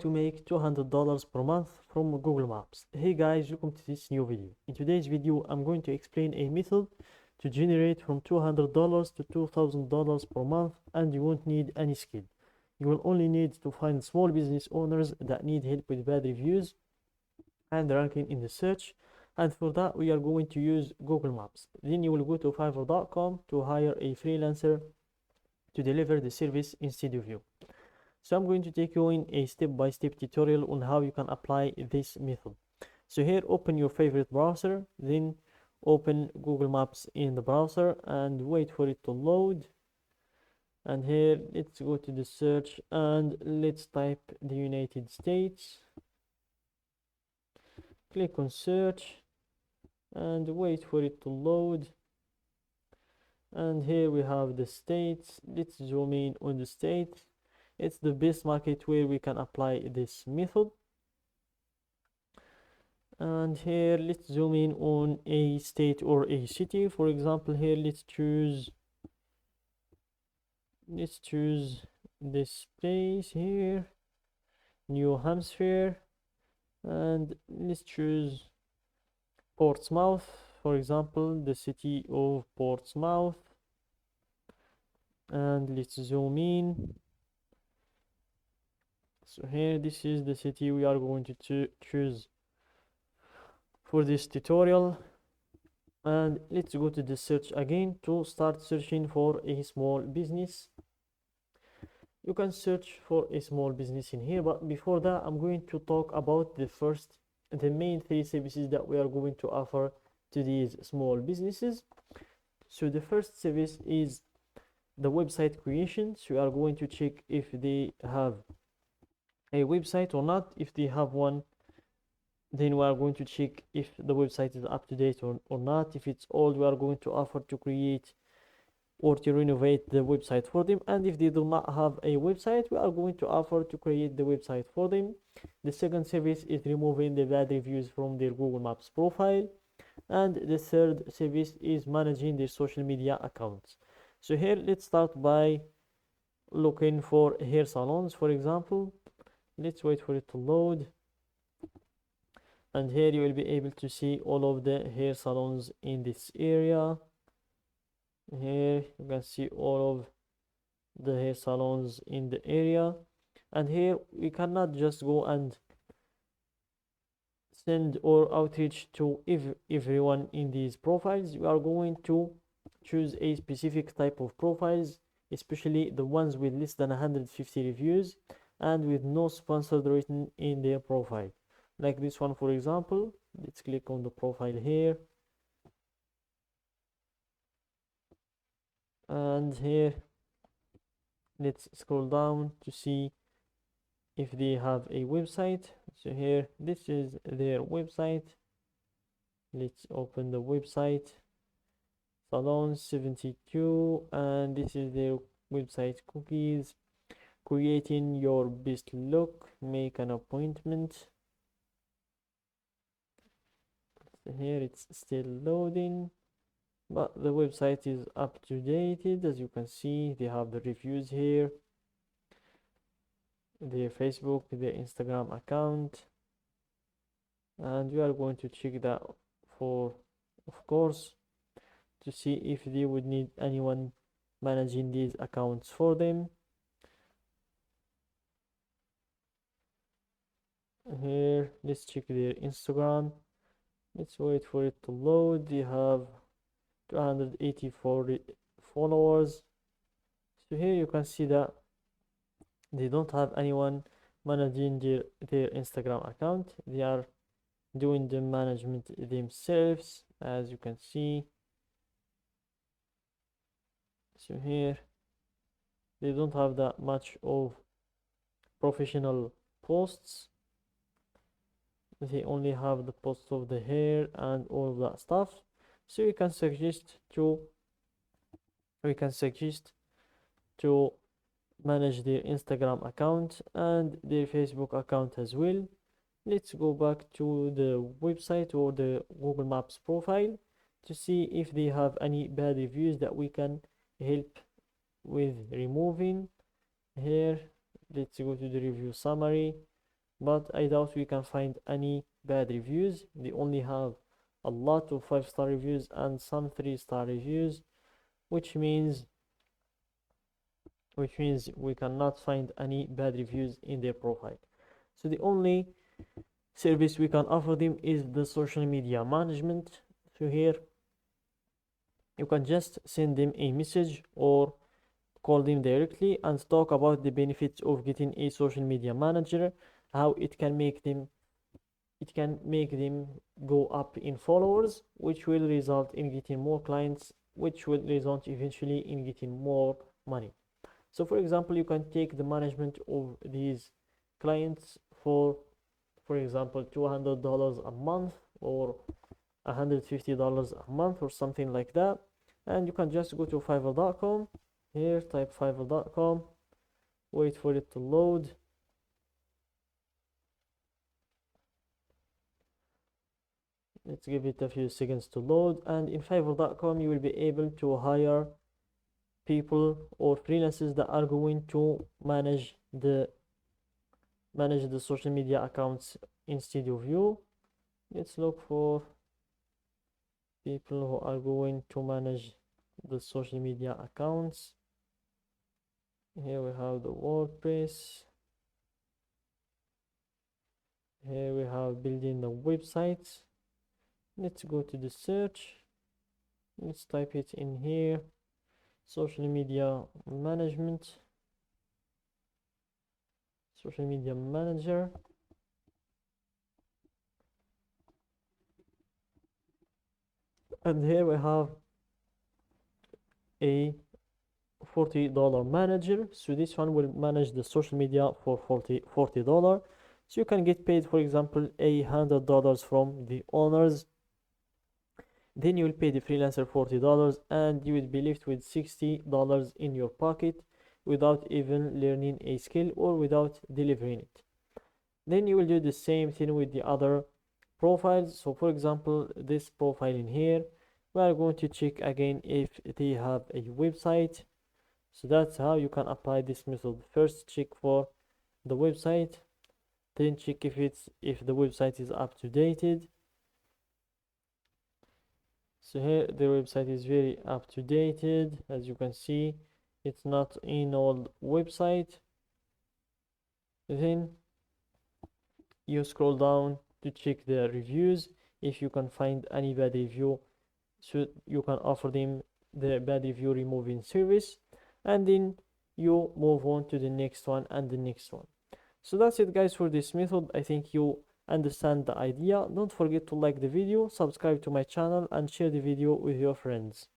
To make $200 per month from Google Maps. Hey guys, welcome to this new video. In today's video, I'm going to explain a method to generate from $200 to $2,000 per month, and you won't need any skill. You will only need to find small business owners that need help with bad reviews and ranking in the search. And for that, we are going to use Google Maps. Then you will go to Fiverr.com to hire a freelancer to deliver the service instead of you. So I'm going to take you in a step-by-step tutorial on how you can apply this method. So here, open your favorite browser, then open Google Maps in the browser and wait for it to load. And here, let's go to the search and let's type the United States. Click on search and wait for it to load. And here we have the states. Let's zoom in on the state. It's the best market where we can apply this method. And here let's zoom in on a state or a city. For example, here let's choose this place here, New Hampshire, and let's choose Portsmouth, for example, the city of Portsmouth. And let's zoom in. So here, this is the city we are going to choose for this tutorial. And let's go to the search again to start searching for a small business. You can search for a small business in here, but before that, I'm going to talk about the main three services that we are going to offer to these small businesses. So the first service is the website creation. So we are going to check if they have a website or not. If they have one, then we are going to check if the website is up to date or not. If it's old, we are going to offer to create or to renovate the website for them. And if they do not have a website, we are going to offer to create the website for them. The second service is removing the bad reviews from their Google Maps profile. And the third service is managing their social media accounts. So here, let's start by looking for hair salons, for example. Let's wait for it to load. And here you will be able to see all of the hair salons in this area. Here you can see all of the hair salons in the area. And here we cannot just go and send or outreach to everyone in these profiles. We are going to choose a specific type of profiles, especially the ones with less than 150 reviews and with no sponsored written in their profile, like this one, for example. Let's click on the profile here, and here let's scroll down to see if they have a website. So here, this is their website. Let's open the website, Salon 72, and this is their website cookies. Creating your best look, make an appointment. So here it's still loading, but the website is up to date. As you can see, they have the reviews here, their Facebook, their Instagram account, and we are going to check that for, of course, to see if they would need anyone managing these accounts for them. Here, let's check their Instagram. Let's wait for it to load. They have 284 followers. So here you can see that they don't have anyone managing their Instagram account. They are doing the management themselves, as you can see. So here they don't have that much of professional posts. They only have the posts of the hair and all of that stuff. So we can suggest to manage their Instagram account and their Facebook account as well. Let's go back to the website or the Google Maps profile to see if they have any bad reviews that we can help with removing. Here, let's go to the review summary. but I doubt we can find any bad reviews. They only have a lot of 5-star reviews and some 3-star reviews, which means we cannot find any bad reviews in their profile. So the only service we can offer them is the social media management. So here you can just send them a message or call them directly and talk about the benefits of getting a social media manager, how it can make them go up in followers, which will result in getting more clients, which will result eventually in getting more money. So for example, you can take the management of these clients for example, $200 a month or $150 a month or something like that. And you can just go to fiverr.com. Here, type fiverr.com, wait for it to load. Let's give it a few seconds to load. And in fiverr.com, you will be able to hire people or freelancers that are going to manage the social media accounts instead of you. Let's look for people who are going to manage the social media accounts. Here we have the WordPress. Here we have building the websites. Let's go to the search. Let's type it in here. Social media management. Social media manager. And here we have a $40 manager. So this one will manage the social media for $40. So you can get paid, for example, $100 from the owners. Then you will pay the freelancer $40 and you will be left with $60 in your pocket without even learning a skill or without delivering it. Then you will do the same thing with the other profiles. So for example, this profile in here, we are going to check again if they have a website. So that's how you can apply this method. First check for the website, then check if the website is up to date. So here the website is very up to date. As you can see, it's not an old website. Then you scroll down to check the reviews. If you can find any bad review, so you can offer them the bad review removing service, and then you move on to the next one and the next one. So that's it guys for this method. I think you understand the idea. Don't forget to like the video, subscribe to my channel, and share the video with your friends.